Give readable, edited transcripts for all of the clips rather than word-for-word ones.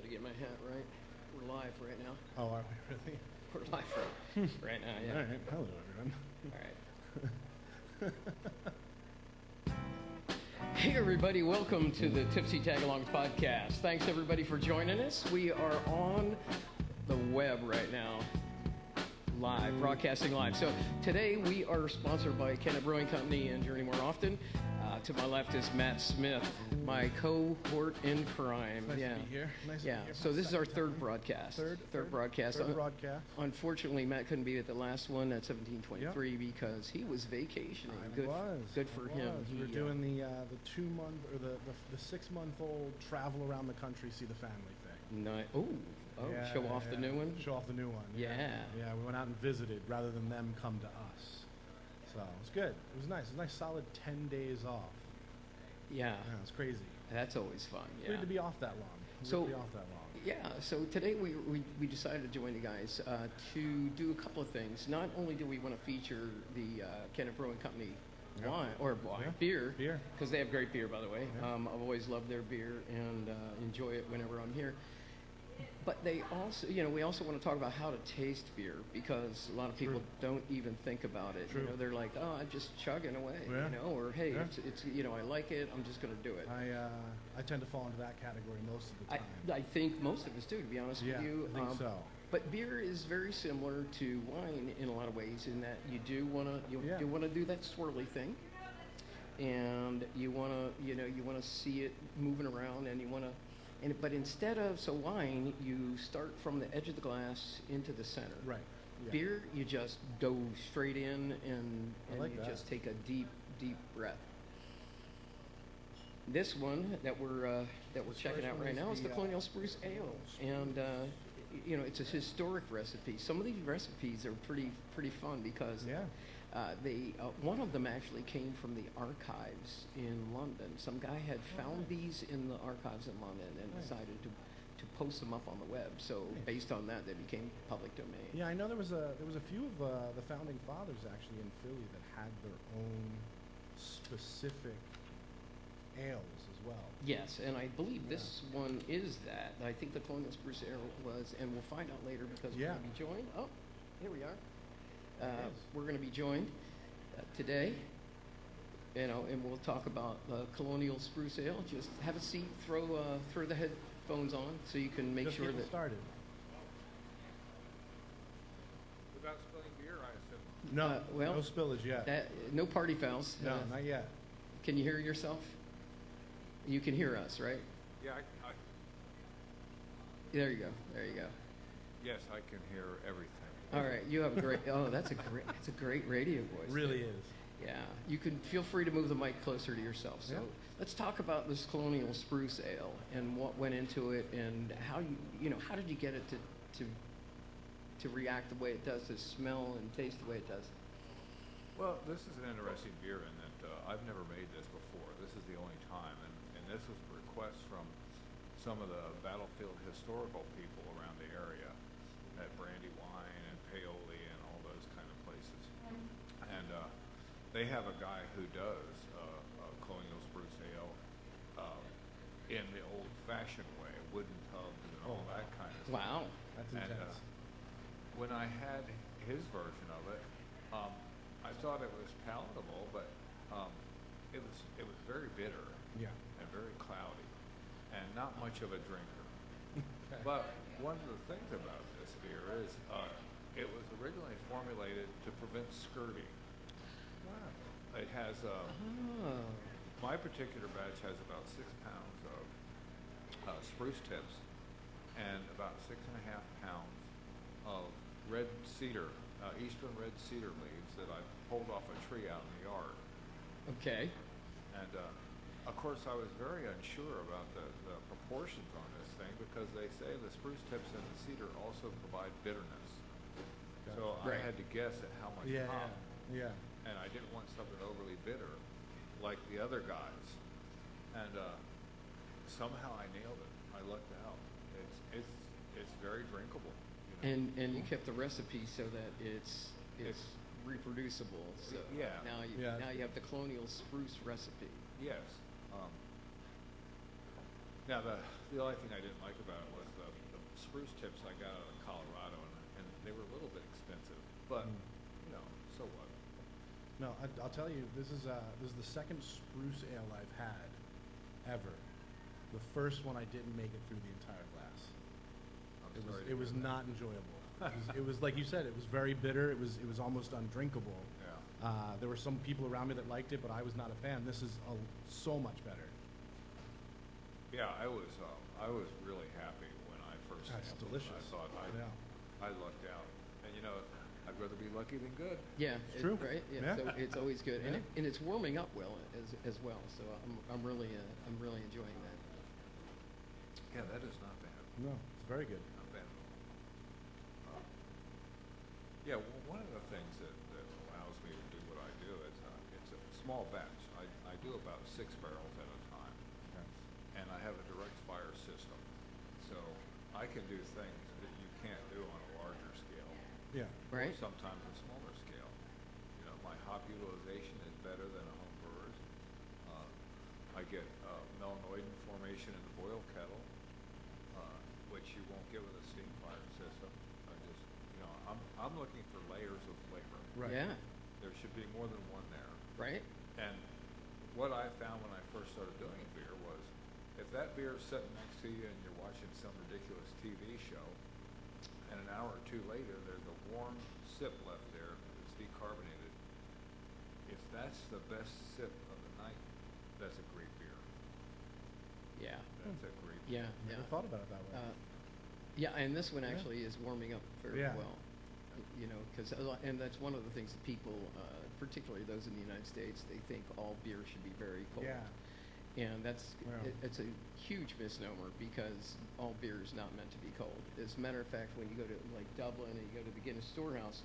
get my hat right. We're live right now. Oh, are we really? We're live right now, yeah. All right. Hello, everyone. All right. Hey, everybody. Welcome to the Tipsy Tagalongs podcast. Thanks, everybody, for joining us. We are on the web right now, live, broadcasting live. So today we are sponsored by Kennett Brewing Company and Journey More Often. To my left is Matt Smith, my cohort in crime. Nice to be here. Nice to be here. So this is our third broadcast. Third broadcast. broadcast. Unfortunately, Matt couldn't be at the last one at 1723 because he was vacationing. Good for him. We're doing the 2 month or the 6 month old travel around the country, see the family thing. Yeah, show off the new one. Show off the new one. Yeah. We went out and visited rather than them come to us. So it was good. It was nice. It was a nice solid 10 days off. Yeah. It was crazy. That's always fun. Yeah. Weird to be off that long. Yeah, so today we decided to join you guys to do a couple of things. Not only do we want to feature the Kennett Brewing Company beer, because they have great beer, by the way. Yeah. I've always loved their beer and enjoy it whenever I'm here. But they also, we also want to talk about how to taste beer, because a lot of people don't even think about it. True. They're like, oh, I'm just chugging away, or hey, it's I like it, I'm just going to do it. I tend to fall into that category most of the time. I think most of us do, to be honest with you. I think so. But beer is very similar to wine in a lot of ways, in that you do want to do that swirly thing, and you want to see it moving around, and you want to. But instead of wine, you start from the edge of the glass into the center. Right. Yeah. Beer, you just go straight in and just take a deep breath. This one that we're checking out right now is the Colonial Spruce Ale, and it's a historic recipe. Some of these recipes are pretty fun because one of them actually came from the archives in London. Some guy had found these in the archives in London and decided to post them up on the web. So based on that, they became public domain. Yeah, I know there was a few of the founding fathers actually in Philly that had their own specific ales as well. Yes, and I believe this one is that. I think the Colonial Spruce Ale was, and we'll find out later because we're going to be joined. Oh, here we are. We're going to be joined today, and we'll talk about Colonial Spruce Ale. Just have a seat, throw the headphones on so you can make sure that. Started. Without spilling beer, I assume. No, no spillage yet. No party fouls. No, not yet. Can you hear yourself? You can hear us, right? Yeah, There you go. Yes, I can hear everything. All right, you have a great. That's a great radio voice. Really is. Yeah, you can feel free to move the mic closer to yourself. So let's talk about this Colonial Spruce Ale and what went into it, and how how did you get it to react the way it does, to smell and taste the way it does? Well, this is an interesting beer in that I've never made this before. This is the only time, and this was a request from some of the battlefield historical people around the area at Brandywine and Paoli and all those kind of places. And they have a guy who does Colonial Spruce Ale in the old-fashioned way, wooden tubs and all that kind of stuff. Wow, that's intense. And when I had his version of it, I thought it was palatable, but it was very bitter and very cloudy, and not much of a drinker. Okay. But one of the things about this beer is it was originally formulated to prevent skirting. Wow. It has my particular batch has about 6 pounds of spruce tips and about 6.5 pounds of red cedar, eastern red cedar leaves that I pulled off a tree out in the yard. Okay. And of course, I was very unsure about the proportions on this thing, because they say the spruce tips and the cedar also provide bitterness. So I had to guess at how much hop. Yeah. And I didn't want something overly bitter like the other guys. And somehow I nailed it. I lucked out. It's very drinkable. And you kept the recipe so that it's reproducible. So now you have the Colonial Spruce recipe. Yes. Now the only thing I didn't like about it was spruce tips I got out of Colorado, and they were a little bit expensive, but you know, so what? No, I'll tell you, this is the second spruce ale I've had ever. The first one I didn't make it through the entire glass. It was not enjoyable. It was like you said, it was very bitter. It was almost undrinkable. Yeah. There were some people around me that liked it, but I was not a fan. This is so much better. Yeah, I was really happy when I first That's sampled it. delicious. I thought I lucked out, and you know, I'd rather be lucky than good. Yeah, It's true. right. Yeah, Yeah. so it's always good, Yeah. and it's warming up well as well. So I'm really enjoying that. Yeah, that is not bad. No, it's very good. Not bad at all. Yeah, well, one of the things that allows me to do what I do is it's a small batch. I do about 6 barrels at a time, and I have a direct fire system, so I can do things that you can't do on a larger scale. Yeah. Right. Or sometimes a smaller scale. You know, my hop utilization is better than a home brewer's. I get melanoidin formation in the boil kettle, which you won't get with a steam fire system. I'm looking for layers of flavor. Right. Yeah. There should be more than one there. Right. And what I found when I first started doing beer was, if that beer is sitting next to you and you're watching some ridiculous TV show, and an hour or two later there's a warm sip left there that's decarbonated, if that's the best sip of the night, that's a great beer. Yeah. That's a great beer. Yeah. Never Yeah. thought about it that way. Yeah, and this one Yeah. actually is warming up very Yeah. well. You know, and that's one of the things that people, particularly those in the United States, they think all beer should be very cold. Yeah. And that's Yeah. it's a huge misnomer, because all beer is not meant to be cold. As a matter of fact, when you go to like Dublin and you go to the Guinness Storehouse,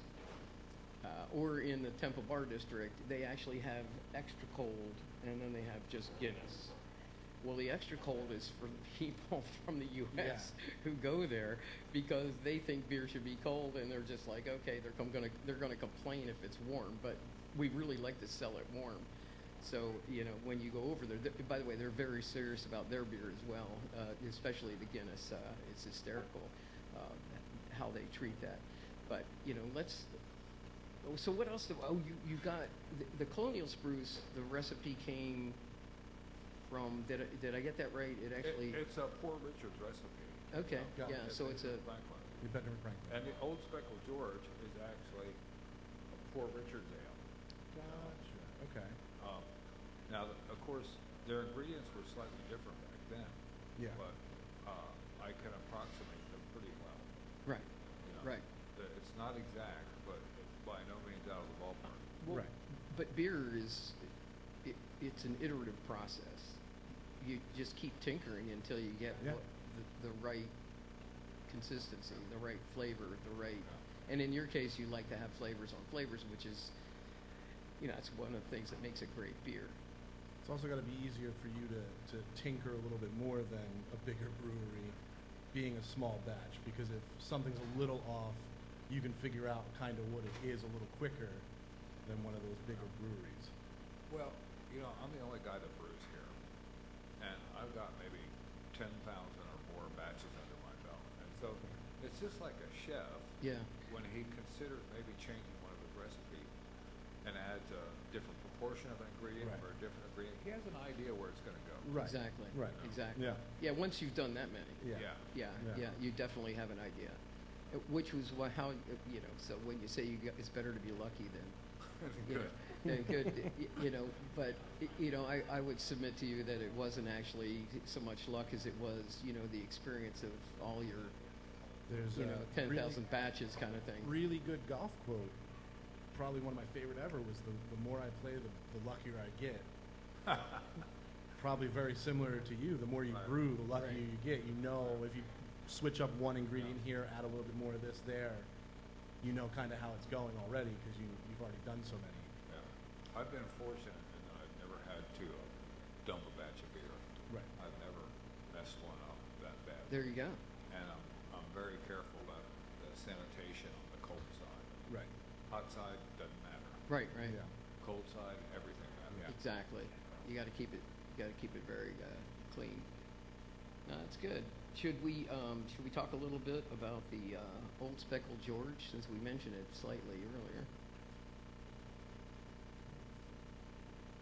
or in the Temple Bar District, they actually have extra cold, and then they have just Guinness. Well, the extra cold is for the people from the U.S. who go there, because they think beer should be cold, and they're just like, okay, they're gonna complain if it's warm, but we really like to sell it warm. So you know, when you go over there, by the way, they're very serious about their beer as well, especially the Guinness. It's hysterical how they treat that. But you know, so what else? You got the Colonial Spruce. The recipe came from, did I get that right? It actually, It's a Poor Richard's recipe. okay, Got it. yeah, so it's a, Franklin. You Benjamin Franklin. And the Old Speckled George is actually a Poor Richard's ale. Gotcha. Okay. Now, of course, their ingredients were slightly different back then. Yeah. But I can approximate them pretty well. right, You know. right. It's not exact, but it's by no means out of the ballpark. Well, Right. But beer it's an iterative process. You just keep tinkering until you get Yeah. the right consistency, the right flavor, and in your case, you like to have flavors on flavors, which is, you know, it's one of the things that makes a great beer. It's also got to be easier for you to tinker a little bit more than a bigger brewery being a small batch, because if something's a little off, you can figure out kind of what it is a little quicker than one of those bigger breweries. Well, you know, I'm the only guy that brews here. And I've got maybe 10,000 or more batches under my belt. And so it's just like a chef, Yeah, when he considers maybe changing one of his recipes and adds a different proportion of an ingredient Right. or a different ingredient, he has an idea where it's going to go. Right. exactly. Right. Exactly. Yeah. Yeah, once you've done that many. Yeah. Yeah, Yeah. you definitely have an idea. Which was how, you know, so when you say it's better to be lucky than, you know, Good. good, you know, but, you know, I would submit to you that it wasn't actually so much luck as it was, you know, the experience of all your, There's you know, a 10,000 really, batches kind of thing. really good golf quote. Probably one of my favorite ever was the more I play, the luckier I get. Probably very similar to you. The more you Right. brew, the luckier Right. you get. You know, if you switch up one ingredient here, add a little bit more of this there, you know kind of how it's going already, because you've already done so many. Yeah. I've been fortunate in that I've never had to dump a batch of beer. Right. I've never messed one up that bad. There you go. And I'm very careful about the sanitation on the cold side. Right. Hot side doesn't matter. Right, right. Yeah. Cold side, everything matters. Yeah. Exactly. You got to keep it very clean. No, that's good. Should we talk a little bit about the Old Speckled George, since we mentioned it slightly earlier?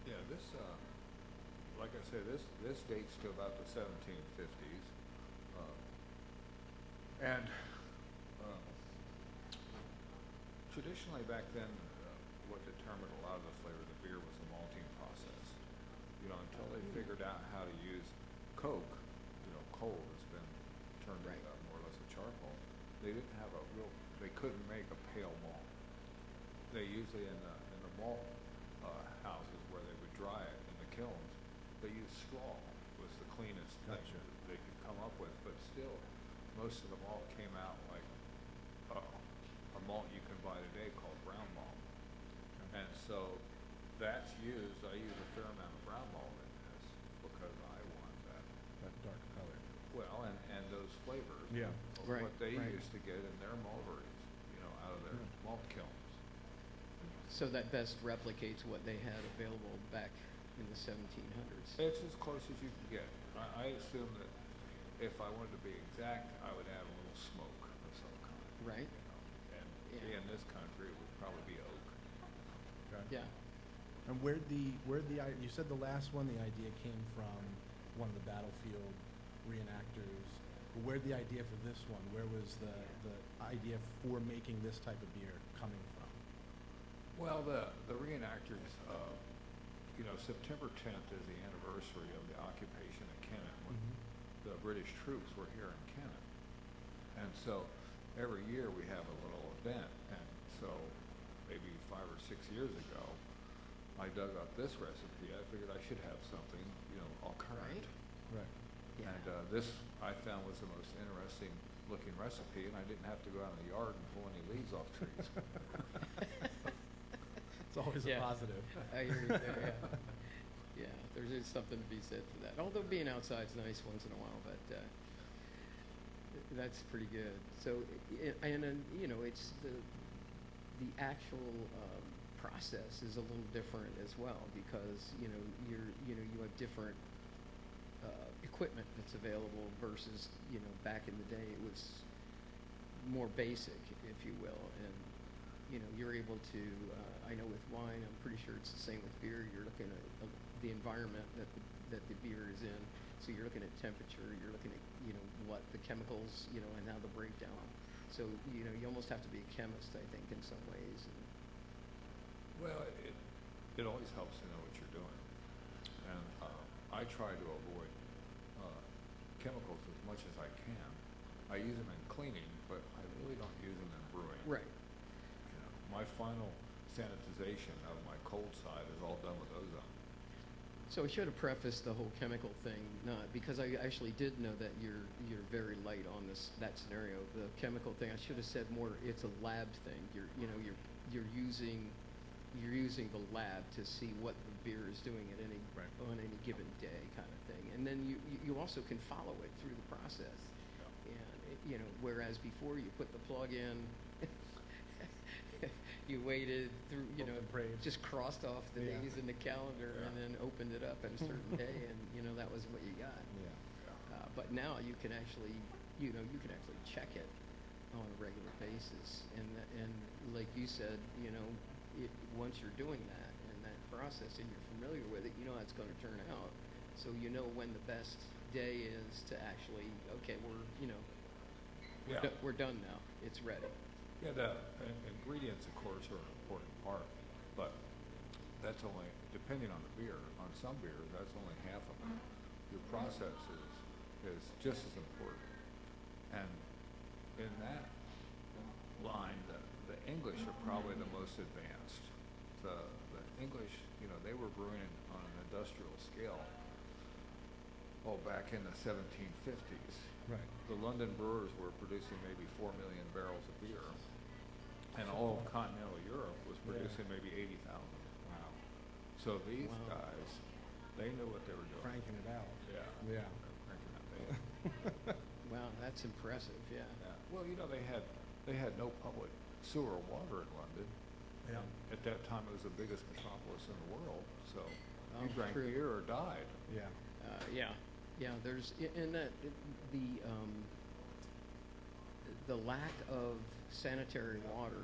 Yeah, this, like I say, this dates to about the 1750s. And traditionally back then, what determined a lot of the flavor of the beer was the malting process. You know, until they figured out how to use coke, you know, coal has been turned Right. into more or less a charcoal. They didn't have they couldn't make a pale malt. They usually in the malt houses where they would dry it in the kilns, they used straw was the cleanest thing Gotcha. that they could come up with, but still, most of the malt came out like a malt you can buy today called brown malt. And so that's used, I use a fair amount of brown malt in this because I want that. That dark color. Well, and those flavors. Yeah. Of Right, what they right. used to get in their malteries, you know, out of their malt kilns. So that best replicates what they had available back in the 1700s. It's as close as you can get. I assume that if I wanted to be exact, I would add a little smoke of some kind. Right. You know, and Yeah. in this country, it would probably be oak. Okay. Yeah. And you said the last one, the idea came from one of the battlefield reenactors. But where'd the idea for this one? Where was the idea for making this type of beer coming from? Well, the reenactors, you know, September 10th is the anniversary of the occupation of Kennett when the British troops were here in Kennett. And so every year we have a little event. And so maybe 5 or 6 years ago, I dug up this recipe. I figured I should have something, you know, all current. Right. Yeah. And this I found was the most interesting looking recipe, and I didn't have to go out in the yard and pull any leaves off trees. It's always Yeah. a positive. I hear you there, yeah. Yeah, there's something to be said for that. Although being outside's nice once in a while, but that's pretty good. So, and you know, it's the actual process is a little different as well because you you have different equipment that's available versus back in the day it was more basic, if you will, and you're able to. I know with wine, I'm pretty sure it's the same with beer. You're looking at the environment that the beer is in. So you're looking at temperature. You're looking at what the chemicals and how the breakdown. So you almost have to be a chemist, I think, in some ways. Well, it always helps to know what you're doing, and I try to avoid chemicals as much as I can. I use them in cleaning, but I really don't use them in brewing. Right. My final sanitization of my cold side is all done with ozone. So I should have prefaced the whole chemical thing, not because I actually did know that you're very light on that scenario. The chemical thing, I should have said more. It's a lab thing. You're using the lab to see what the beer is doing at on any given day, kind of thing. And then you also can follow it through the process. Yeah. And whereas before you put the plug in. You waited through, just crossed off the days in the calendar and then opened it up at a certain day, and that was what you got. Yeah. But now you can actually, you can actually check it on a regular basis, and like you said, once you're doing that and that process and you're familiar with it, you know how it's going to turn out. So you know when the best day is to actually, okay, we're done now. It's ready. Yeah, the ingredients, of course, are an important part, but that's only, depending on the beer, on some beers, that's only half of it. Your process is just as important. And in that line, the English are probably the most advanced. The English, they were brewing on an industrial scale, back in the 1750s. Right. The London brewers were producing maybe 4 million barrels of beer. And all of continental Europe was producing maybe 80,000. Wow. So these guys, they knew what they were doing. Cranking it out. Yeah. Yeah. They were cranking that thing. Wow, that's impressive. Yeah. Well, they had no public sewer or water in London. Yeah. And at that time, it was the biggest metropolis in the world. So you drank true. beer or died. Yeah. Yeah. Yeah, and the lack of sanitary water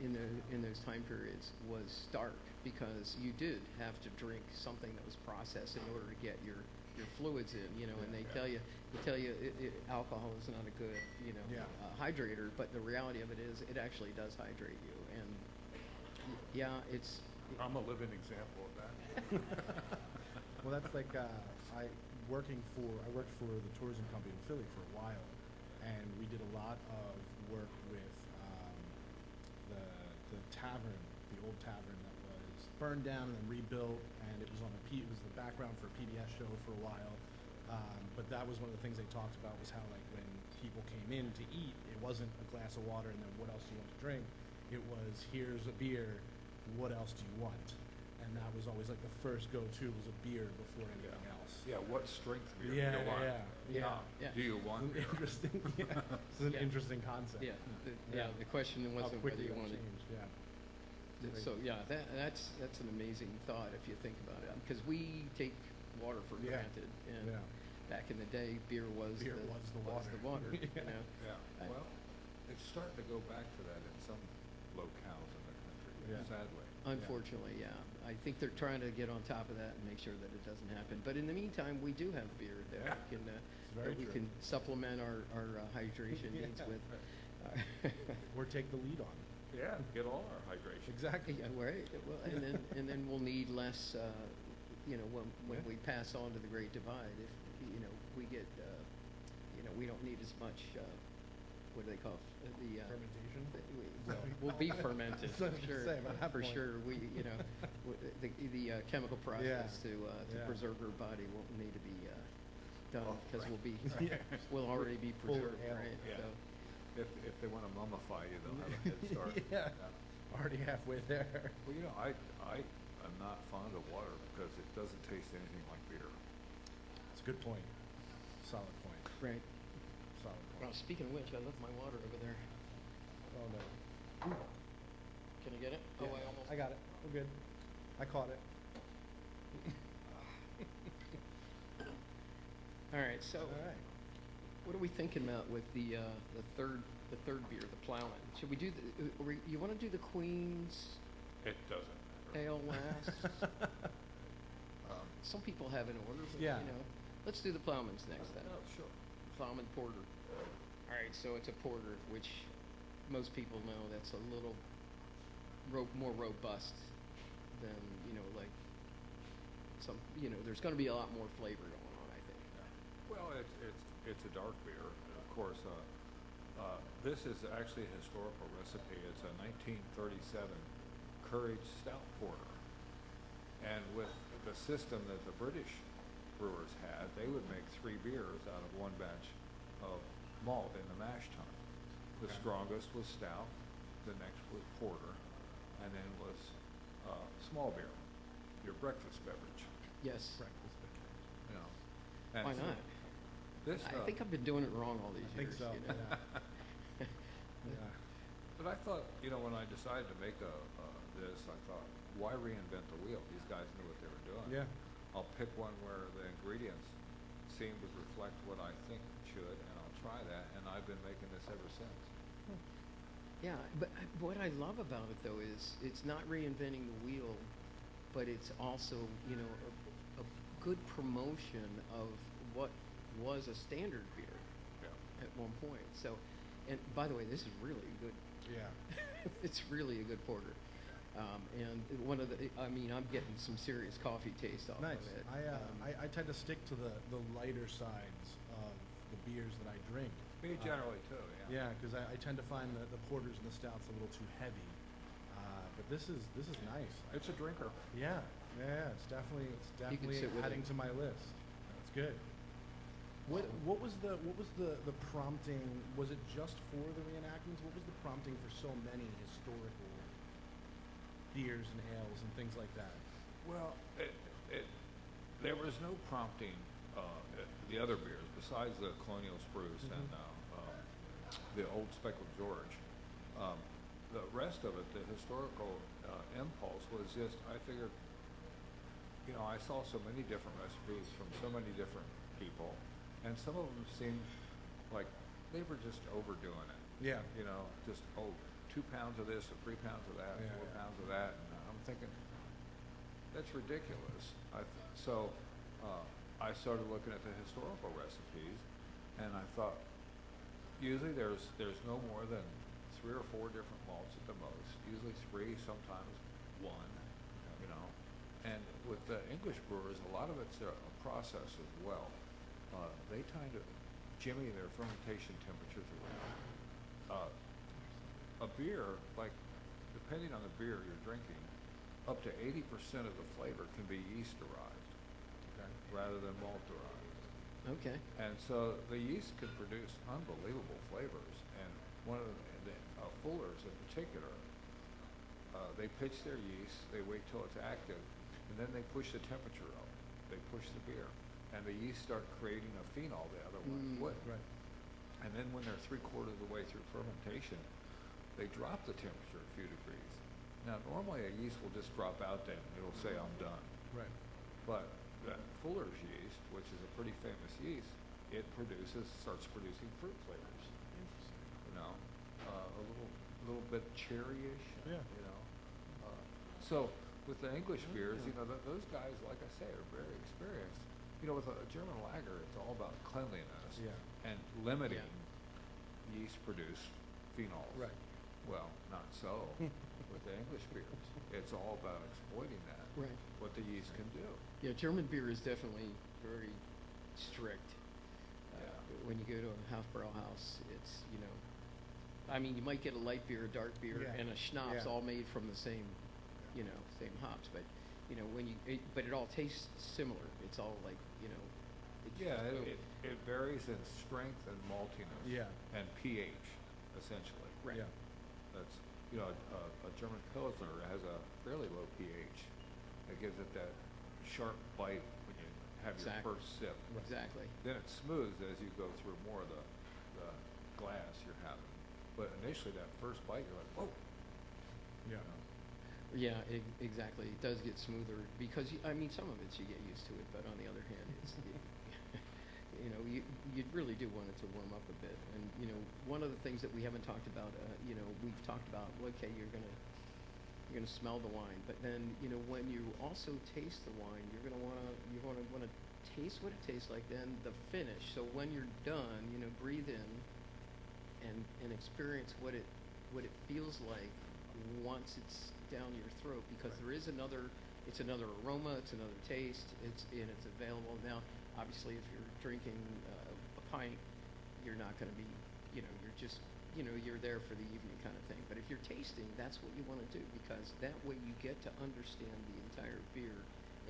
in those time periods was stark, because you did have to drink something that was processed in order to get your fluids in, and they tell you alcohol is not a good, hydrator, but the reality of it is it actually does hydrate you. And yeah, I'm a living example of that. Well, that's like I worked for the tourism company in Philly for a while, and we did a lot of work with the tavern, the old tavern that was burned down and then rebuilt, and it was it was the background for a PBS show for a while. But that was one of the things they talked about, was how, like, when people came in to eat, it wasn't a glass of water and then what else do you want to drink? It was, here's a beer, what else do you want? And that was always like the first go-to was a beer before anything else. Yeah, what strength beer Yeah, do you want? Yeah. Do you want beer? Interesting. Yeah, it's an interesting concept. The question How wasn't whether quickly you that wanted. changed. Yeah. So yeah, that's an amazing thought if you think about it, because we take water for Yeah. granted, and Yeah. back in the day, beer was the water. Yeah. Well, it's starting to go back to that in some locales in the country, Yeah. sadly. Unfortunately, yeah. I think they're trying to get on top of that and make sure that it doesn't happen. But in the meantime, we do have beer that we can supplement our hydration needs with. Or take the lead on. Yeah, get all our hydration. Exactly. Yeah, right. Well, and then we'll need less, when we pass on to the Great Divide. If we get, we don't need as much. What do they call the Fermentation? We'll be fermented for That's what I was sure. gonna say, by that For point. sure, the chemical process to Yeah. preserve our body won't need to be done, because right. we'll already be Full of preserved, ale. right? Yeah. So, If they want to mummify you, they'll have a head start. Yeah. Already halfway there. Well, I am not fond of water because it doesn't taste anything like beer. It's a good point. Solid point. right. Solid Well, point. speaking of which, I left my water over there. Oh, no. Can I get it? Yeah, Oh, I almost. I got it. We're good. I caught it. All right. So, All right. what are we thinking about with the third beer, the Plowman? Should we do you want to do the Queen's It doesn't matter. Ale last? Some people have an order, but Yeah. let's do the Plowman's next then. Oh, sure. Plowman Porter. All right, so it's a porter, which most people know that's a little more robust than like some. There's going to be a lot more flavor going on, I think. Well, it's a dark beer, and of course, this is actually a historical recipe. It's a 1937 Courage Stout Porter, and with the system that the British brewers had, they would make 3 beers out of 1 batch of malt in the mash tun. The strongest was stout, the next was porter, and then was small beer, your breakfast beverage. Yes. Breakfast beverage. And Why so not? This, I think I've been doing it wrong all these I think years. so. you know? Yeah. Yeah. but I thought, when I decided to make this, I thought, why reinvent the wheel? These guys knew what they were doing. Yeah. I'll pick one where the ingredients seem to reflect what I think it should, and I'll try that, and I've been making this ever since. Yeah, but what I love about it though is it's not reinventing the wheel, but it's also a good promotion of what was a standard beer Yeah. at one point. So, and by the way, this is really good. Yeah. It's really a good porter. And one of I'm getting some serious coffee taste off Nice. of it. I tend to stick to the lighter sides of the beers that I drink. Me generally too, yeah. Yeah, because I tend to find the porters and the stouts a little too heavy. But this is nice. It's a drinker. Yeah, yeah, it's definitely sit with adding it. to my list. It's good. What was the prompting? Was it just for the reenactments? What was the prompting for so many historical beers and ales and things like that? Well, there was no prompting the other beers besides the Colonial Spruce and the Old Speckled George. The rest of it, the historical impulse was just, I figured you know, I saw so many different recipes from so many different people, and some of them seemed like they were just overdoing it. Yeah. You know, just, 2 pounds of this or 3 pounds of that, Yeah, 4 yeah. pounds of that. And I'm thinking, that's ridiculous. So I started looking at the historical recipes, and I thought, usually there's no more than 3 or 4 different malts at the most. Usually 3, sometimes 1. You know, and with the English brewers, a lot of it's a process as well. They kind of jimmy their fermentation temperatures around. A beer, like, depending on the beer you're drinking, up to 80% of the flavor can be yeast derived, Okay. rather than malt derived. Okay. And so the yeast can produce unbelievable flavors. And one of the Fullers in particular, they pitch their yeast, they wait till it's active, and then they push the temperature up. They push the beer, and the yeast start creating a phenol the other one would. Right. And then when they're 3/4 of the way through fermentation, they drop the temperature a few degrees. Now, normally a yeast will just drop out then. It'll say, I'm done. Right. But that Fuller's yeast, which is a pretty famous yeast, it starts producing fruit flavors. You know, a little bit cherryish. Yeah. You know, so with the English beers, you know, those guys, like I say, are very experienced. You know, with a German lager, it's all about cleanliness and limiting yeast-produced phenols. Right. Well, not so with the English beers. It's all about exploiting that. Right. What the yeast can do. Yeah, German beer is definitely very strict. Yeah. When you go to a half barrel house, it's, you know, I mean, you might get a light beer, a dark beer, Yeah. and a schnapps Yeah. all made from the same, you know, same hops. But, you know, but it all tastes similar. It's all like, you know, it's Yeah, boom. it varies in strength and maltiness. Yeah. And pH, essentially. Right. Yeah. That's, you know, a German Pilsner has a fairly low pH. That gives it that sharp bite when you have your Exactly. first sip. Exactly. Then it smooths as you go through more of the glass you're having. But initially, that first bite, you're like, whoa. Yeah. Yeah, exactly. It does get smoother because, I mean, some of it you get used to it, but on the other hand, it's, you know, you really do want it to warm up a bit. And, you know, one of the things that we haven't talked about, you know, we've talked about, okay, you're gonna smell the wine, but then, you know, when you also taste the wine, you're gonna wanna taste what it tastes like, then the finish. So when you're done, you know, breathe in and experience what it feels like once it's down your throat, because there is another aroma, it's another taste, it's available. Now, obviously, if you're drinking a pint, you're not going to be, you know, you're just, you know, you're there for the evening kind of thing. But if you're tasting, that's what you want to do, because that way you get to understand the entire beer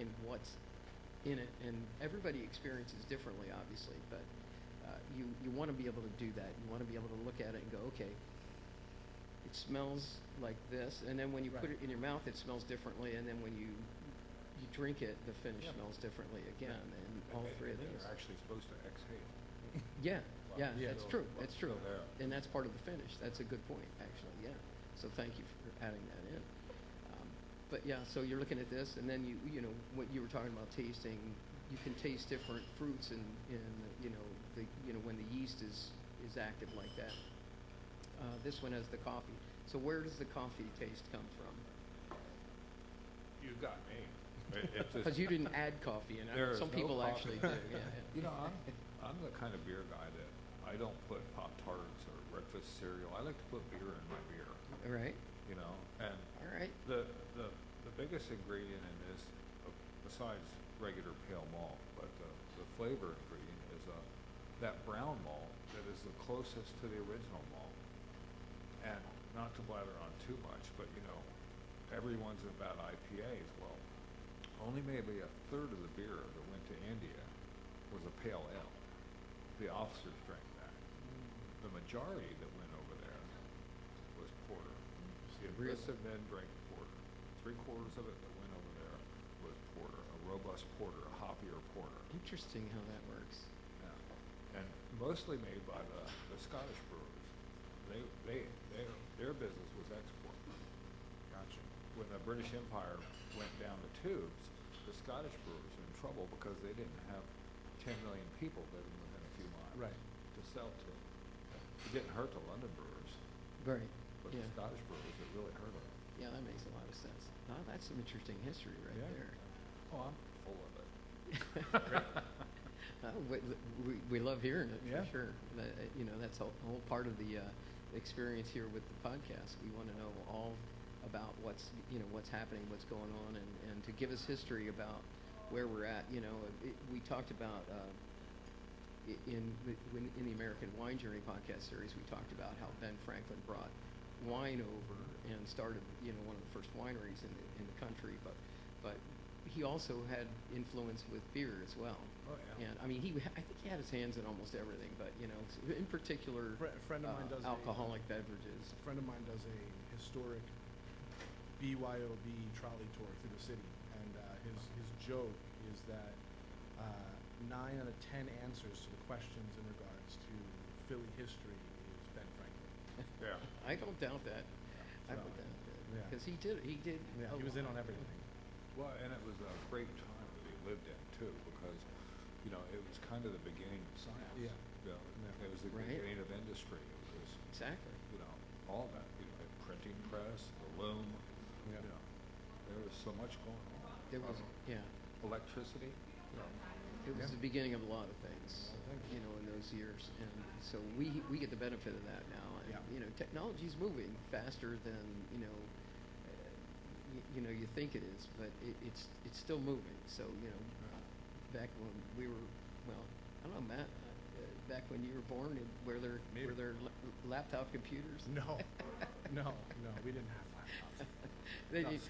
and what's in it. And everybody experiences differently, obviously, but you want to be able to do that. You want to be able to look at it and go, okay, it smells like this, and then when you put it in your mouth, it smells differently, and then when you drink it, the finish smells differently again, and all three of And then those. you're actually supposed to exhale. Yeah, yeah, Yeah. that's true, Well, that's true, so there. and that's part of the finish. That's a good point, actually. Yeah. So thank you for adding that in. But yeah, so you're looking at this, and then you know what you were talking about tasting. You can taste different fruits in you know when the yeast is active like that. This one has the coffee. So where does the coffee taste come from? You got me. It's just- Because you didn't add coffee in it. There is Some no people coffee. actually do. Yeah, You know, I'm the kind of beer guy that I don't put Pop-Tarts or breakfast cereal. I like to put beer in my beer. All right. You know, and All right. the biggest ingredient in this, besides regular pale malt, but the flavor ingredient is that brown malt that is the closest to the original malt. And not to blather on too much, but you know, everyone's about IPAs. Well, only maybe a third of the beer that went to India was a pale ale. The officers drank that. The majority that went over there was porter. The Really? enlisted men drank porter. 3/4 of it that went over there was porter, a robust porter, a hoppier porter. Interesting how that works. Yeah. And mostly made by the Scottish brewers. Their business was export. Gotcha. When the British Empire went down the tubes, the Scottish brewers in trouble because they didn't have 10 million people living within a few miles Right. to sell to. It didn't hurt the London brewers, Right. but Yeah. the Scottish brewers, it really hurt them. Yeah, that makes a lot of sense. Oh, that's some interesting history right Yeah. there. Oh, I'm full of it. We love hearing it Yeah. for sure. You know, that's a whole part of the experience here with the podcast. We want to know all about what's happening, what's going on, and to give us history about where we're at. You know, we talked about in the American Wine Journey podcast series, we talked about how Ben Franklin brought wine over and started one of the first wineries in the country, but he also had influence with beer as well. Oh, yeah. And I mean, I think he had his hands in almost everything, but in particular, A friend of mine does alcoholic beverages. A friend of mine does a historic BYOB trolley tour through the city, and his joke is that 9 out of 10 answers to the questions in regards to Philly history is Ben Franklin. Yeah. I don't doubt that. I So, don't doubt that. yeah. Because he did. Yeah, he was in on everything. Well, and it was a great time that he lived in too, because it was kind of the beginning of science. Yeah. It was the Right. beginning of industry. It was Exactly. all that. The printing press, the loom. Yeah. There was so much going on. There was, yeah. Electricity. It was Yeah. the beginning of a lot of things, I think. in those years, and so we get the benefit of that now. And Yeah. Technology's moving faster than you think it is, but it's still moving. So back when we were, well, I don't know, Matt, back when you were born, were there laptop computers? No, we didn't have laptops. They No, did-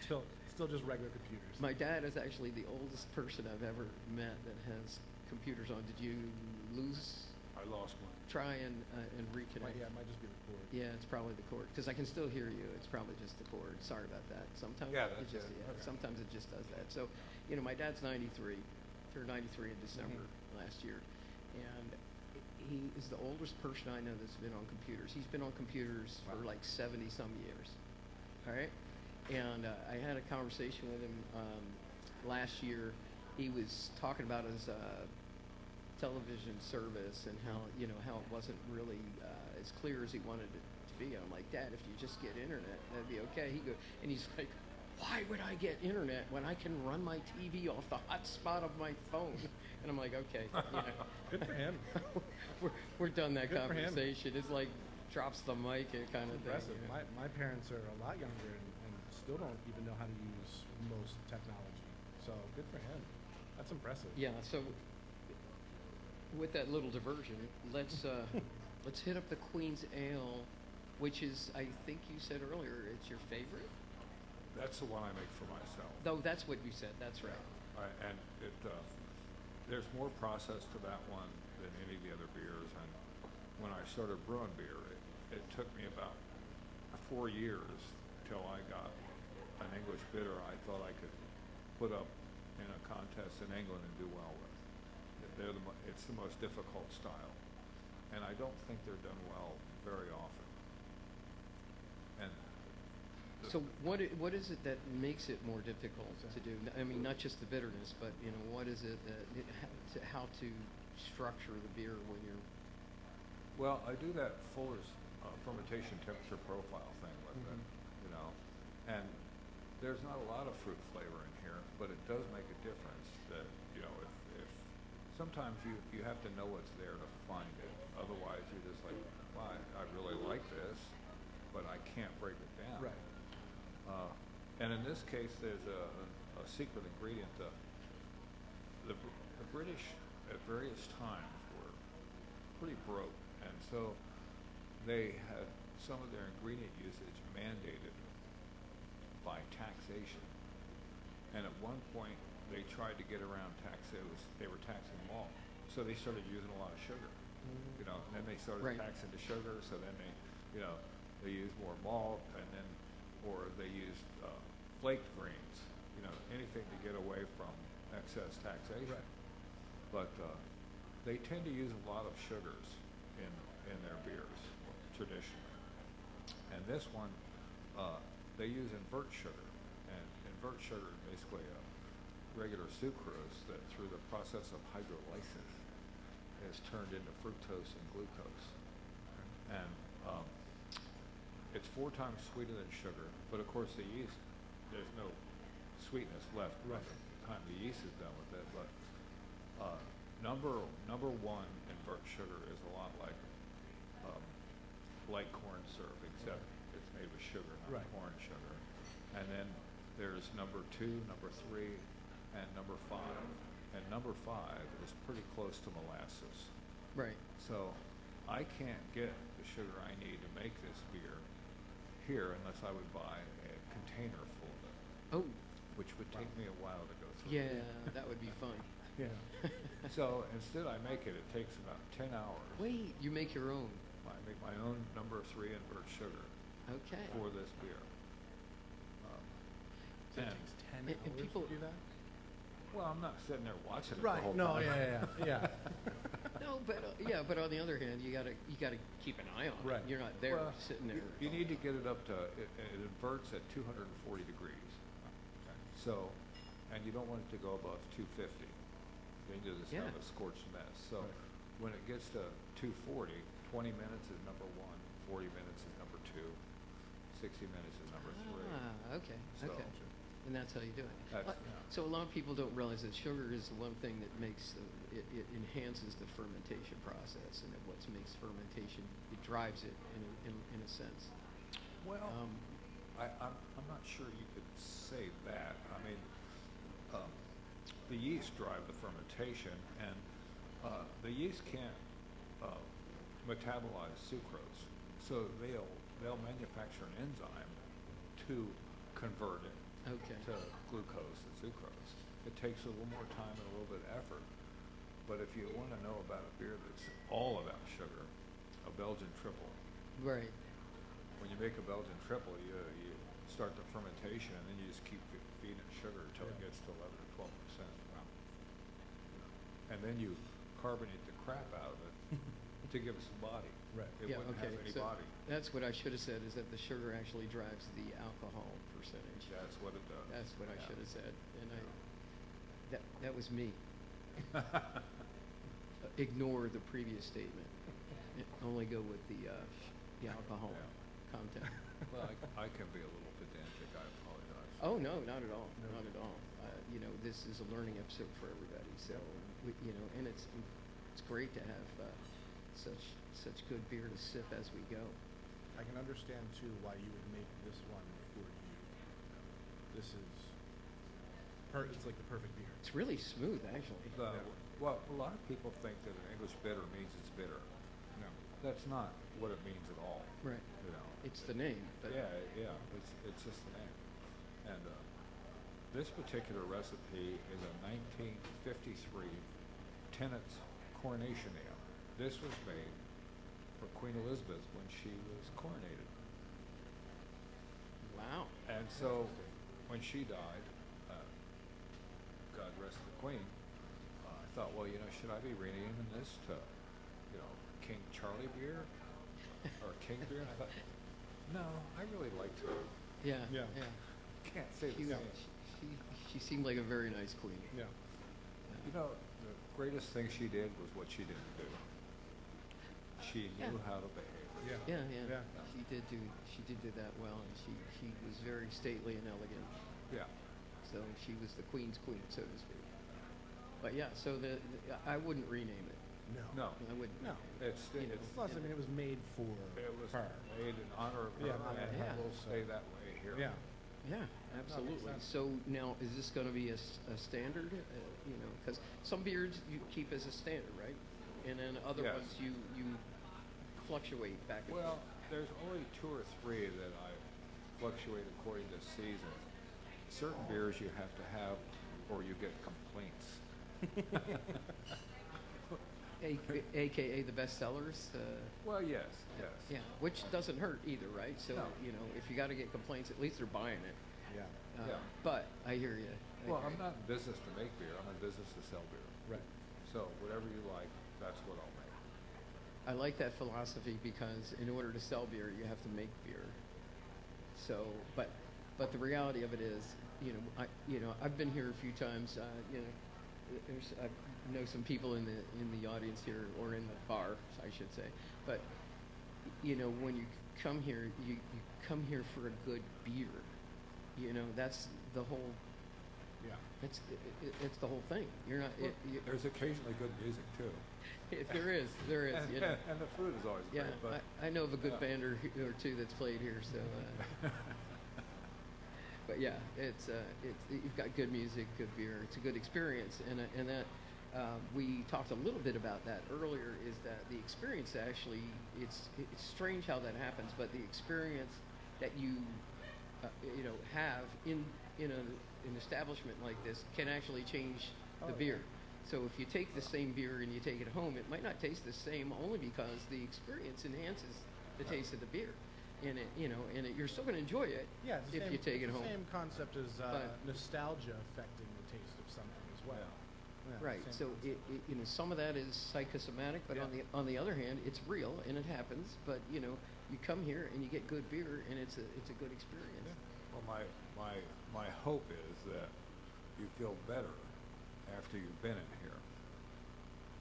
still just regular computers. My dad is actually the oldest person I've ever met that has computers on. Did you lose? I lost one. Try and reconnect. Yeah, it might just be the cord. Yeah, it's probably the cord because I can still hear you. It's probably just the cord. Sorry about that. Sometimes Yeah, it that's just it. Okay. sometimes it just does that. So, my dad's 93, turned 93 in December last year, and he is the oldest person I know that's been on computers. He's been on computers for like 70 some years. All right, and I had a conversation with him last year. He was talking about his television service and how it wasn't really as clear as he wanted it to be. And I'm like, Dad, if you just get internet, that'd be okay. And he's like, why would I get internet when I can run my TV off the hotspot of my phone? And I'm like, okay, Good for him. we're done that Good for him. conversation. It's like drops the mic and kind of Impressive. thing. My parents are a lot younger and still don't even know how to use most technology. So good for him. That's impressive. Yeah. So with that little diversion, let's hit up the Queen's Ale, which is, I think you said earlier, it's your favorite. That's the one I make for myself. Though that's what you said. That's right. And there's more process to that one than any of the other beers. And when I started brewing beer, it took me about 4 years till I got an English bitter I thought I could put up in a contest in England and do well with. It's the most difficult style, and I don't think they're done well very often. And So what is it that makes it more difficult to do? I mean, not just the bitterness, but what is it that how to structure the beer when you're Well, I do that Fuller's fermentation temperature profile thing with it, and there's not a lot of fruit flavor in here, but it does make a difference that, if sometimes you have to know what's there to find it. Otherwise, you're just like, well, I really like this, but I can't break it down. Right. And in this case, there's a secret ingredient. The British at various times were pretty broke, and so they had some of their ingredient usage mandated by taxation. And at one point, they tried to get around they were taxing malt, so they started using a lot of sugar. And then they started Right. taxing the sugar, so then they used more malt, or they used flaked grains, anything to get away from excess taxation. Right. But they tend to use a lot of sugars in their beers traditionally. And this one, they use invert sugar, and invert sugar is basically regular sucrose that through the process of hydrolysis is turned into fructose and glucose. And it's 4 times sweeter than sugar, but of course the yeast, there's no sweetness left by the time the yeast is done with it. But number one invert sugar is a lot like corn syrup, except it's made with sugar, not corn sugar. And then there's number 2, number 3, and number 5. And number 5 is pretty close to molasses. Right. So I can't get the sugar I need to make this beer here unless I would buy a container full of it. Oh. Which would take me a while to go through. Yeah, that would be fun. Yeah. So instead I make it, it takes about 10 hours. Wait, you make your own? I make my own number 3 invert sugar Okay. for this beer. So it And- takes 10 and hours people- to do that? Well, I'm not sitting there watching it the Right, whole no, time. yeah. No, but on the other hand, you gotta keep an eye on it. Right. You're not there Well, sitting there. You need to get it up to, it inverts at 240 degrees. So, and you don't want it to go above 250. Then you just have Yeah. a scorched mess. So Right. when it gets to 240, 20 minutes is number 1, 40 minutes is number 2, 60 minutes is number 3. Ah, okay, So- okay. And that's how you do it. That's- Uh, So a lot of people don't realize that sugar is the one thing that makes, it enhances the fermentation process, and it what makes fermentation, it drives it in a sense. Well, Um, I'm not sure you could say that. I mean, the yeast drive the fermentation, and the yeast can't metabolize sucrose, so they'll manufacture an enzyme to convert it Okay. to glucose and sucrose. It takes a little more time and a little bit of effort, but if you want to know about a beer that's all about sugar, a Belgian triple. Right. When you make a Belgian triple, you start the fermentation, and then you just keep feeding it sugar until it gets to 11 or 12%. And then you carbonate the crap out of it to give it some body. Right. It Yeah, wouldn't okay. have any So body. that's what I should have said, is that the sugar actually drives the alcohol percentage. That's what it does. That's what I Yeah. should have said, and that was me. Ignore the previous statement. Only go with the alcohol content. Well, I can be a little pedantic, I apologize. Oh, no, not at all, not at all. This is a learning episode for everybody, so, and it's great to have such good beer to sip as we go. I can understand too why you would make this one for you. This is, it's like the perfect beer. It's really smooth, actually. Well, a lot of people think that an English bitter means it's bitter. No. That's not what it means at all. Right. You know. It's the name, but. Yeah, it's just the name. And this particular recipe is a 1953 Kennett's Coronation Ale. This was made for Queen Elizabeth when she was coronated. Wow. And so when she died, God rest the Queen, I thought, well, should I be renaming this to, King Charlie beer or King beer? And I thought, no, I really like to. Yeah. Yeah. Can't say the same. She seemed like a very nice queen. Yeah. The greatest thing she did was what she didn't do. She knew Yeah. how to behave. Yeah. Yeah. She did do that well, and she was very stately and elegant. Yeah. So she was the queen's queen, so to speak. But yeah, so I wouldn't rename it. No. I wouldn't. No. It's Plus, I mean, it was made for it was her. made in honor of her, Yeah, and yeah. it will stay that way here. Yeah. Yeah, absolutely. sense. So now, is this going to be a standard? Because some beers you keep as a standard, right? And then other Yes. ones you fluctuate back and Well, forth. there's only 2 or 3 that I fluctuate according to season. Certain beers you have to have, or you get complaints. AKA the best sellers. Well, yes. Yeah, which doesn't hurt either, right? So No. if you got to get complaints, at least they're buying it. Yeah. Yeah. But I hear you. Well, I'm not in business to make beer. I'm in business to sell beer. Right. So whatever you like, that's what I'll make. I like that philosophy because in order to sell beer, you have to make beer. So, but the reality of it is, I've been here a few times. I know some people in the audience here, or in the bar, I should say. But when you come here, you come here for a good beer. That's the whole. Yeah. It's the whole thing. You're not. There's occasionally good music too. There is. And the food is always Yeah, great. But I know of a good band or two that's played here. So. But yeah, it's you've got good music, good beer. It's a good experience, and that we talked a little bit about that earlier. Is that the experience actually? It's strange how that happens, but the experience that you have in an establishment like this can actually change the beer. So if you take the same beer and you take it home, it might not taste the same, only because the experience enhances the taste of the beer. And you're still going to enjoy it if you take it home. The same concept as nostalgia affecting the taste of something as well. Yeah, Right. So some of that is psychosomatic, but on the other hand, it's real and it happens. But you come here and you get good beer, and it's a good experience. well, my hope is that you feel better after you've been in here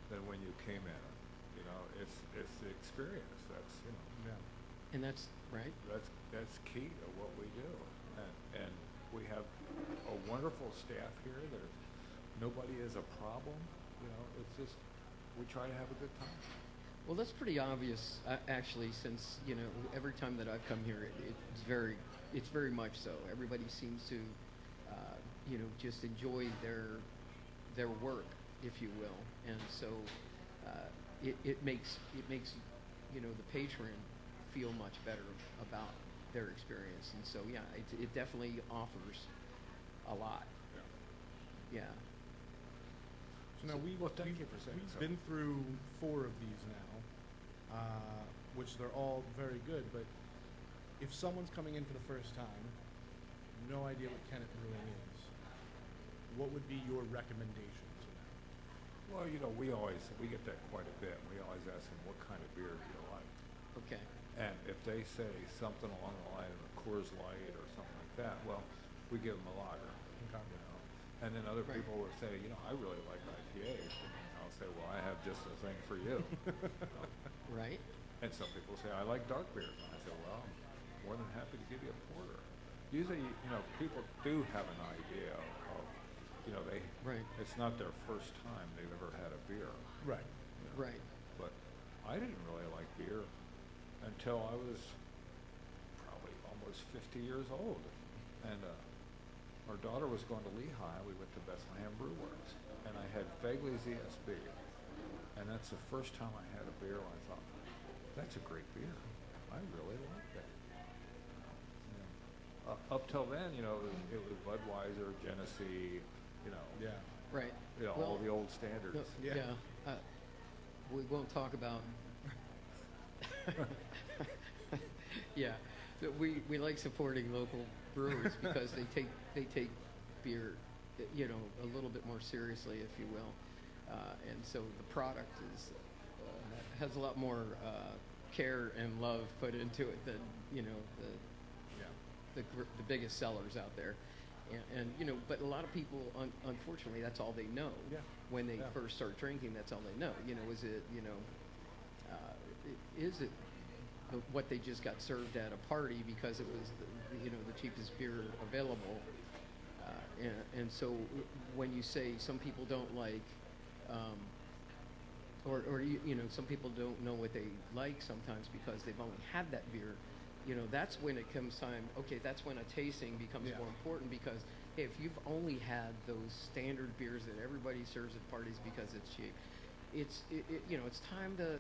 than when you came in. It's the experience. That's And that's right. That's key to what we do, and we have a wonderful staff here. Nobody is a problem. It's just we try to have a good time. Well, that's pretty obvious, actually, since every time that I've come here, it's very much so. Everybody seems to, just enjoy their work, if you will, and so it makes the patron feel much better about their experience, and so it definitely offers a lot. Yeah. So now we've been through 4 of these now, which they're all very good. But if someone's coming in for the first time, no idea what Kennett Brewing is, what would be your recommendation to them? Well, we get that quite a bit. We always ask them, what kind of beer do you like? Okay. And if they say something along the line of a Coors Light or something like that, well, we give them a lager. Okay. And then other Right. people will say, I really like IPAs. And I'll say, well, I have just the thing for you. Right. And some people say, I like dark beers. And I say, well, I'm more than happy to give you a porter. Usually, people do have an idea of, Right. it's not their first time they've ever had a beer. Right. Right. But I didn't really like beer until I was probably almost 50 years old. And our daughter was going to Lehigh. We went to Bethlehem Brew Works. And I had Fagley's ESB. And that's the first time I had a beer and I thought, that's a great beer. I really like that. Up till then, it was Budweiser, Genesee, Yeah. Right. all the old standards. No, Yeah. We won't talk about. Yeah, but we like supporting local brewers because they take beer, a little bit more seriously, if you will, and so the product has a lot more care and love put into it than the biggest sellers out there. And but a lot of people, unfortunately, that's all they know. Yeah. When they first start drinking, that's all they know. Is it what they just got served at a party because it was the cheapest beer available? And so when you say some people don't like, or some people don't know what they like sometimes because they've only had that beer. That's when it comes time. Okay, that's when a tasting becomes more important because if you've only had those standard beers that everybody serves at parties because it's cheap, it's time to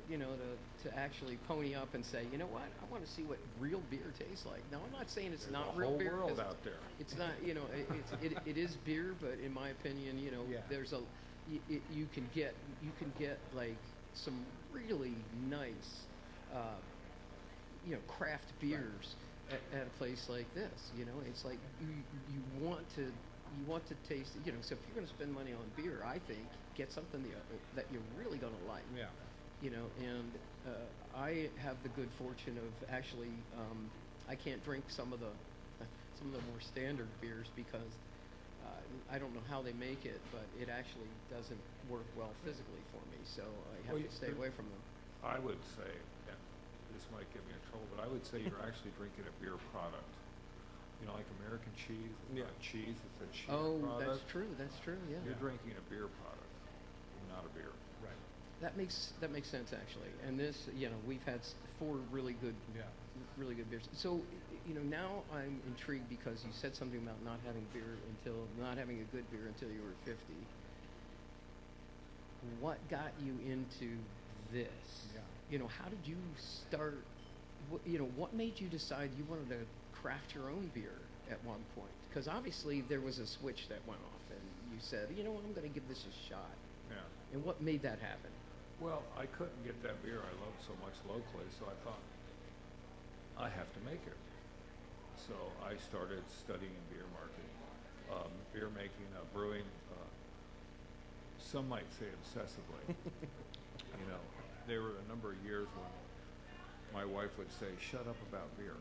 to actually pony up and say, you know what, I want to see what real beer tastes like. Now, I'm not saying it's not real beer. There's a whole world out there. It's not, it is beer, but in my opinion, there's you can get like some really nice. Craft beers at a place like this. It's like you want to taste. So if you're going to spend money on beer, I think get something that you're really going to like. Yeah. And I have the good fortune of actually I can't drink some of the more standard beers because I don't know how they make it, but it actually doesn't work well physically for me, so I have to stay away from them. I would say, and this might get me in trouble, but I would say you're actually drinking a beer product. You know, like American cheese, it's not cheese, it's a cheese product. That's true, yeah. You're drinking a beer product, not a beer. Right. That makes sense, actually. And this, you know, we've had 4 really good beers. So, you know, now I'm intrigued because you said something about not having a good beer until you were 50. What got you into this? Yeah. You know, how did you start? What made you decide you wanted to craft your own beer at one point? Because obviously there was a switch that went off, and you said, you know what, I'm going to give this a shot. Yeah. And what made that happen? Well, I couldn't get that beer I loved so much locally, so I thought, I have to make it. So I started studying beer marketing, beer making, brewing, some might say obsessively. You know, there were a number of years when my wife would say, shut up about beer,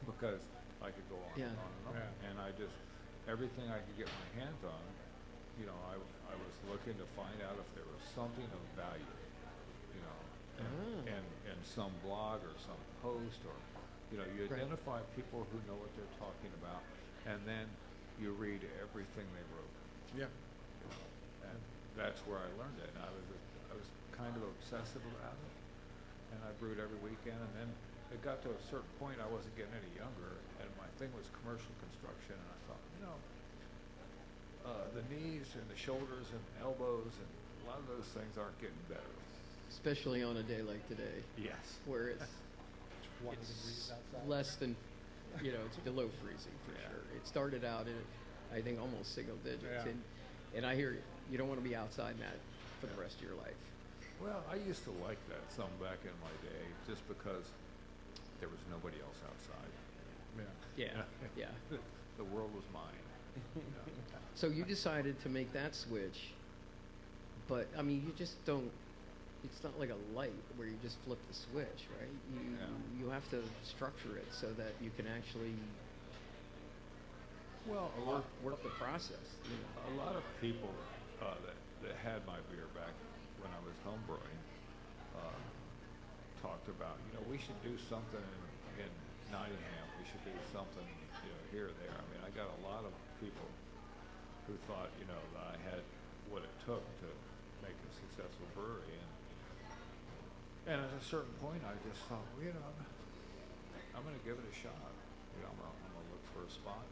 because I could go on and on and on. Yeah. And I just, everything I could get my hands on, you know, I was looking to find out if there was something of value, you know, and some blog or some post, or, you know, you identify people who know what they're talking about, and then you read everything they wrote. Yeah. You know, and that's where I learned it. And I was kind of obsessive about it, and I brewed every weekend, and then it got to a certain point I wasn't getting any younger, and my thing was commercial construction, and I thought, you know, the knees and the shoulders and elbows and a lot of those things aren't getting better. Especially on a day like today. Yes. Where it's 20 degrees outside. less than, you know, it's below freezing for sure. It started out in, I think, almost single digits. Yeah. And I hear you don't want to be outside, Matt, for the rest of your life. Well, I used to like that some back in my day, just because there was nobody else outside. Yeah. The world was mine. You know? So you decided to make that switch, but I mean, you just don't. It's not like a light where you just flip the switch, right? You have to structure it so that you can actually work the process. You know? A lot of people that had my beer back when I was homebrewing talked about, you know, we should do something in Nottingham. We should do something, you know, here or there. I mean, I got a lot of people who thought, you know, that I had what it took to make a successful brewery, and at a certain point, I just thought, well, you know, I'm going to give it a shot. You know, I'm going to look for a spot,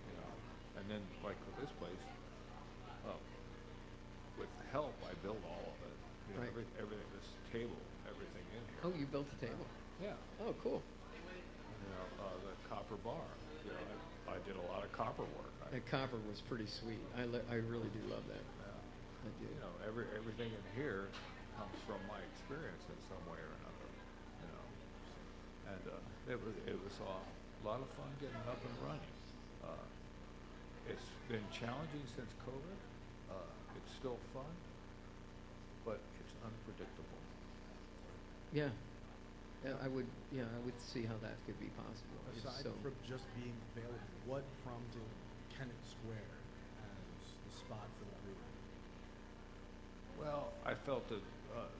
you know, and then like with this place, with help, I built all of it. You know, everything, this table, everything in here. Oh, you built the table? Yeah. Oh, cool. You know, the copper bar. You know, I did a lot of copper work. That copper was pretty sweet. I really do love that. Yeah. I do. You know, everything in here comes from my experience in some way or another. You know, and it was a lot of fun getting up and running. It's been challenging since COVID. It's still fun, but it's unpredictable. Yeah. I would see how that could be possible. Aside from just being available, what prompted Kennett Square as the spot for the brewery? Well, I felt that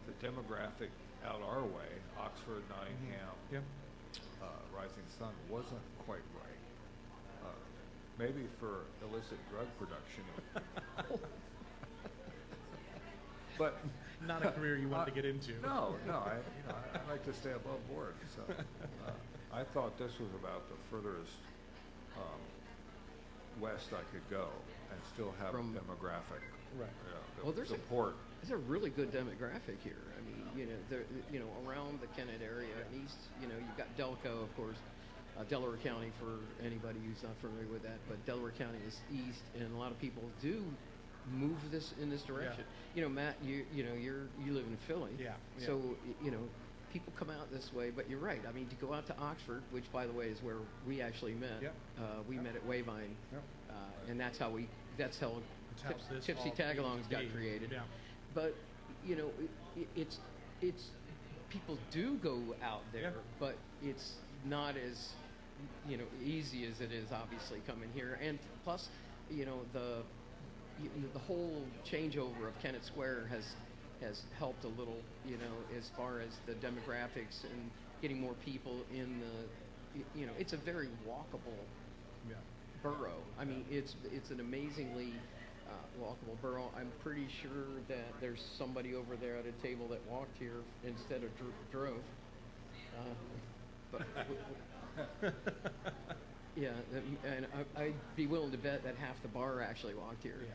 the demographic out our way, Oxford, Nottingham, Rising Sun, wasn't quite right. Maybe for illicit drug production. But not a career you wanted to get into. No, I like to stay above board. So I thought this was about the furthest west I could go and still have a demographic. Right. Well, there's support. There's a really good demographic here. I mean, around the Kennett area and east, you've got Delco, of course, Delaware County for anybody who's not familiar with that, but Delaware County is east, and a lot of people do move in this direction. Yeah. Matt, you live in Philly. Yeah. So people come out this way, but you're right. I mean, to go out to Oxford, which by the way is where we actually met. Yep. We met at Wayvine, and that's how Tipsy Tagalongs got created. Yeah. But it's people do go out there, but it's not as easy as it is obviously coming here. And plus, the whole changeover of Kennett Square has helped a little, as far as the demographics and getting more people in it's a very walkable borough. I mean, it's an amazingly walkable borough. I'm pretty sure that there's somebody over there at a table that walked here instead of drove. But yeah, and I'd be willing to bet that half the bar actually walked here.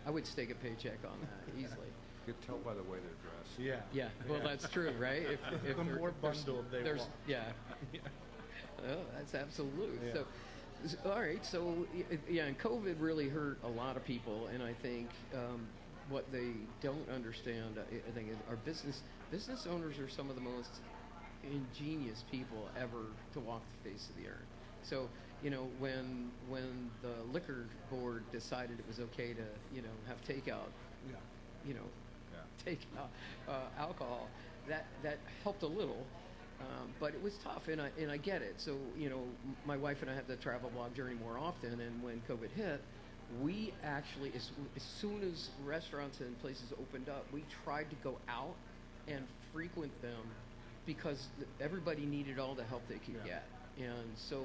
I would stake a paycheck on that easily. You could tell by the way they're dressed. Yeah. Well, that's true, right? If the more bundled they walk. Yeah. Oh, that's absolute. Yeah. So, all right. So, and COVID really hurt a lot of people, and I think what they don't understand, I think, is our business owners are some of the most ingenious people ever to walk the face of the earth. So, when the liquor board decided it was okay to, have takeout, take alcohol, that helped a little, but it was tough, and I get it. So, my wife and I have the travel blog journey more often, and when COVID hit, we actually, as soon as restaurants and places opened up, we tried to go out and frequent them because everybody needed all the help they could get. And so,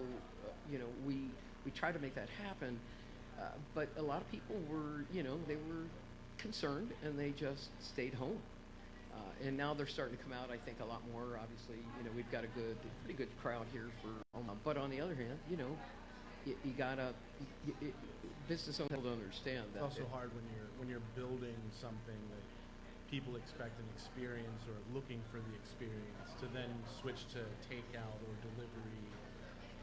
we tried to make that happen, but a lot of people were, they were concerned and they just stayed home. And now they're starting to come out, I think, a lot more. Obviously, we've got a pretty good crowd here for. But on the other hand, you gotta business owners don't understand that. It's also hard when you're building something that people expect an experience or looking for the experience to then switch to takeout or delivery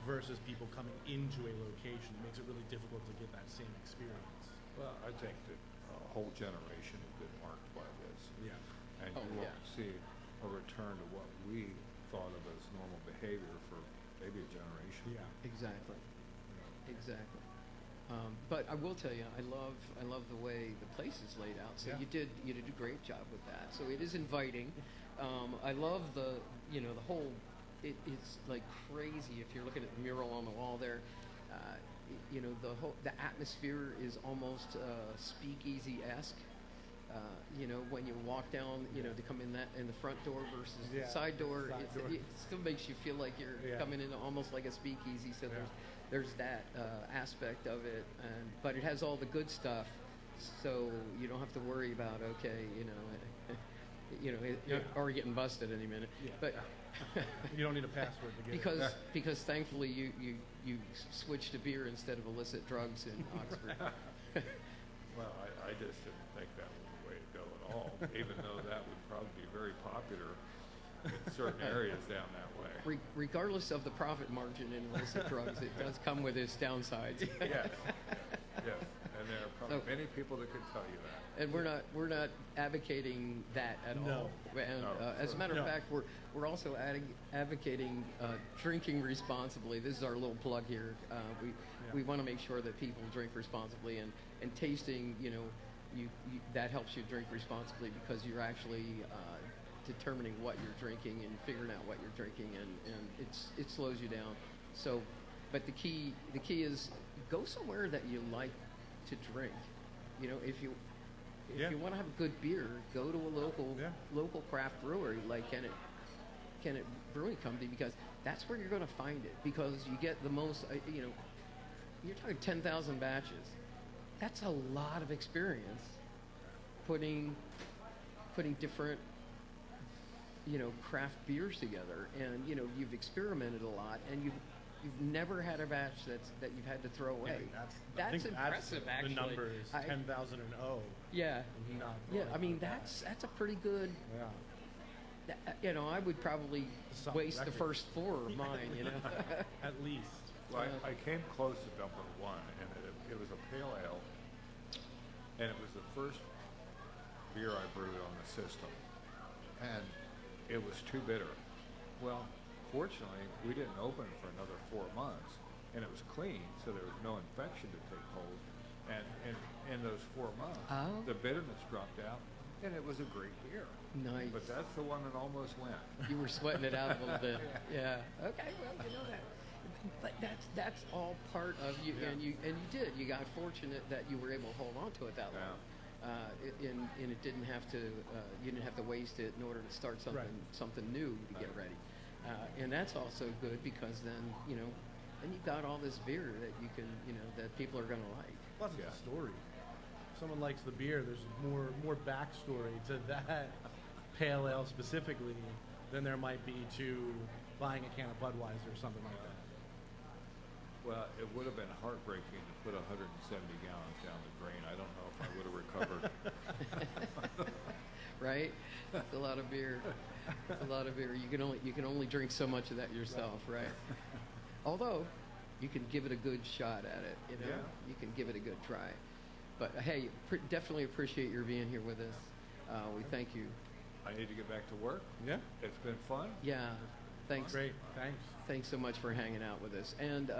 versus people coming into a location. It makes it really difficult to get that same experience. Well, I think that a whole generation has been marked by this. Yeah. And you won't see a return to what we thought of as normal behavior for maybe a generation. Yeah. Exactly. Exactly. But I will tell you, I love the way the place is laid out. So you did a great job with that. So it is inviting. I love the whole. It's like crazy if you're looking at the mural on the wall there. The atmosphere is almost speakeasy-esque. When you walk down, to come in the front door versus the side door, it still makes you feel like you're coming in almost like a speakeasy. So there's that aspect of it, but it has all the good stuff, so you don't have to worry about or getting busted any minute. Yeah. But you don't need a password to get because thankfully you switched to beer instead of illicit drugs in Oxford. Well, I just didn't think that was the way to go at all, even though that would probably be very popular in certain areas down that way. Regardless of the profit margin in illicit drugs, it does come with its downsides. Yes. And there are probably many people that could tell you that. And we're not advocating that at all. And as a matter of fact, we're also advocating drinking responsibly. This is our little plug here. We want to make sure that people drink responsibly, and tasting, that helps you drink responsibly because you're actually determining what you're drinking and figuring out what you're drinking, and it slows you down. So, but the key is go somewhere that you like to drink. If you want to have a good beer, go to a local craft brewery like Kennett Brewing Company, because that's where you're going to find it, because you get the most, you're talking 10,000 batches. That's a lot of experience putting different, craft beers together, and, you've experimented a lot, and you've never had a batch that you've had to throw away. That's impressive, actually. The number is 10,000 and oh. Yeah. I mean, that's a pretty good. Yeah. I would probably waste the first 4 of mine. At least. Well, I came close to dumping one, and it was a pale ale, and it was the first beer I brewed on the system, and it was too bitter. Well, fortunately, we didn't open for another 4 months, and it was clean, so there was no infection to take hold. And in those 4 months, the bitterness dropped out, and it was a great beer. Nice. But that's the one that almost went. You were sweating it out a little bit. Yeah. Okay. Well, that. But that's all part of you, and you did. You got fortunate that you were able to hold on to it that long. And it didn't have to. You didn't have to waste it in order to start something new to get ready. And that's also good because then then you've got all this beer that you can that people are going to like. Plus, it's a story. If someone likes the beer, there's more backstory to that pale ale specifically than there might be to buying a can of Budweiser or something like that. Well, it would have been heartbreaking to put 170 gallons down the drain. I don't know if I would have recovered. Right? It's a lot of beer. It's a lot of beer. You can only drink so much of that yourself, right? Although you can give it a good shot at it. You can give it a good try. But hey, definitely appreciate your being here with us. We thank you. I need to get back to work. Yeah. It's been fun. Yeah. Thanks. Great. Thanks. Thanks so much for hanging out with us. And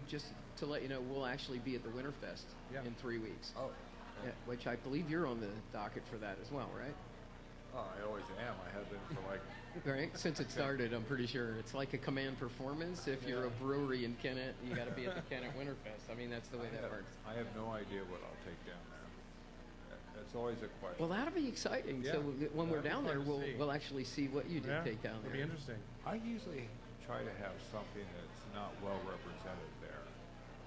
just to let you know, we'll actually be at the Winterfest in 3 weeks. Oh. Which I believe you're on the docket for that as well, right? Oh, I always am. I have been for like... Right? Since it started, I'm pretty sure. It's like a command performance. If you're a brewery in Kennett, you got to be at the Kennett Winterfest. I mean, that's the way that works. I have no idea what I'll take down there. That's always a question. Well, that'll be exciting. Yeah. So when we're down there, fun to see. we'll actually see what you did take down there. It'll be interesting. I usually try to have something that's not well represented there,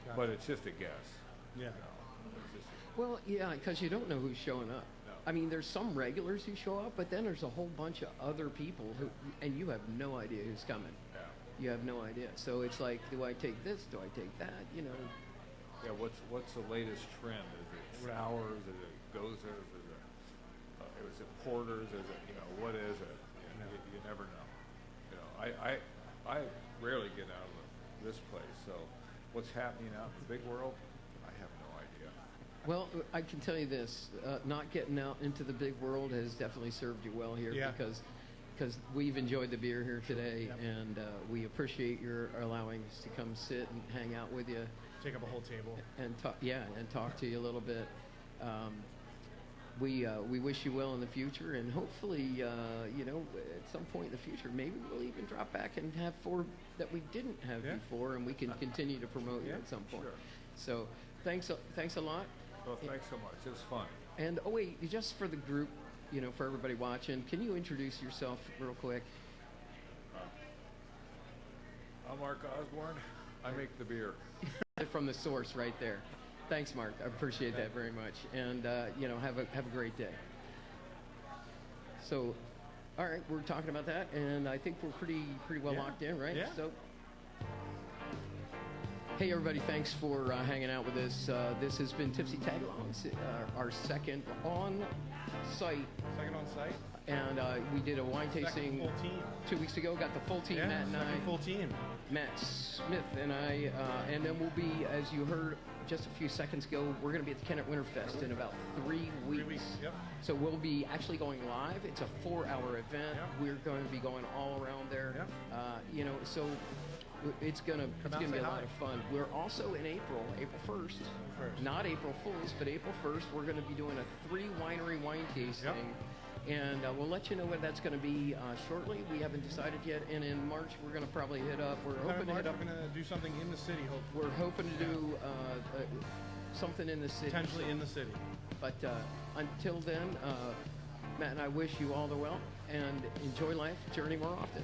Gotcha. but it's just a guess. Yeah. It's just Well, yeah, because you don't know who's showing up. No. I mean, there's some regulars who show up, but then there's a whole bunch of other people who, and you have no idea who's coming. yeah. You have no idea. So it's like, do I take this? Do I take that? Yeah, what's the latest trend? Is it sours? Is it gozers? Is it porters? Is it what is it? You never know. I rarely get out of this place. So what's happening out in the big world? I have no idea. Well, I can tell you this: not getting out into the big world has definitely served you well here because we've enjoyed the beer here today, and we appreciate your allowing us to come sit and hang out with you. Take up a whole table. And talk to you a little bit. We wish you well in the future, and hopefully, at some point in the future, maybe we'll even drop back and have 4 that we didn't have before, and we can continue to promote you at some point. Sure. So, thanks a lot. Well, thanks so much. It was fun. And wait, just for the group, for everybody watching, can you introduce yourself real quick? I'm Mark Osbourne. I make the beer. From the source right there. Thanks, Mark. I appreciate that very much. And have a great day. So, all right, we're talking about that, and I think we're pretty well locked in, right? Yeah. So, hey everybody, thanks for hanging out with us. This has been Tipsy Tagalongs, our second on site. Second on site. And we did a wine tasting full team. 2 weeks ago. Got the full team, Matt and I. Full team. Matt Smith and I, and then we'll be, as you heard just a few seconds ago, we're going to be at the Kennett Winterfest in about 3 weeks. 3 weeks, yep. So we'll be actually going live. It's a 4-hour event. Yep. We're going to be going all around there. Yep. So it's gonna be a lot of fun. We're also in April 1st. Not April Fools, but April 1st. We're going to be doing a 3 winery wine tasting. Yep. And we'll let you know what that's going to be shortly. We haven't decided yet. And in March, we're going to probably hit up. We're hoping to hit up. We're going to do something in the city, hopefully. We're hoping to do something in the city. Potentially in the city. But until then, Matt and I wish you all the well and enjoy life, journey more often.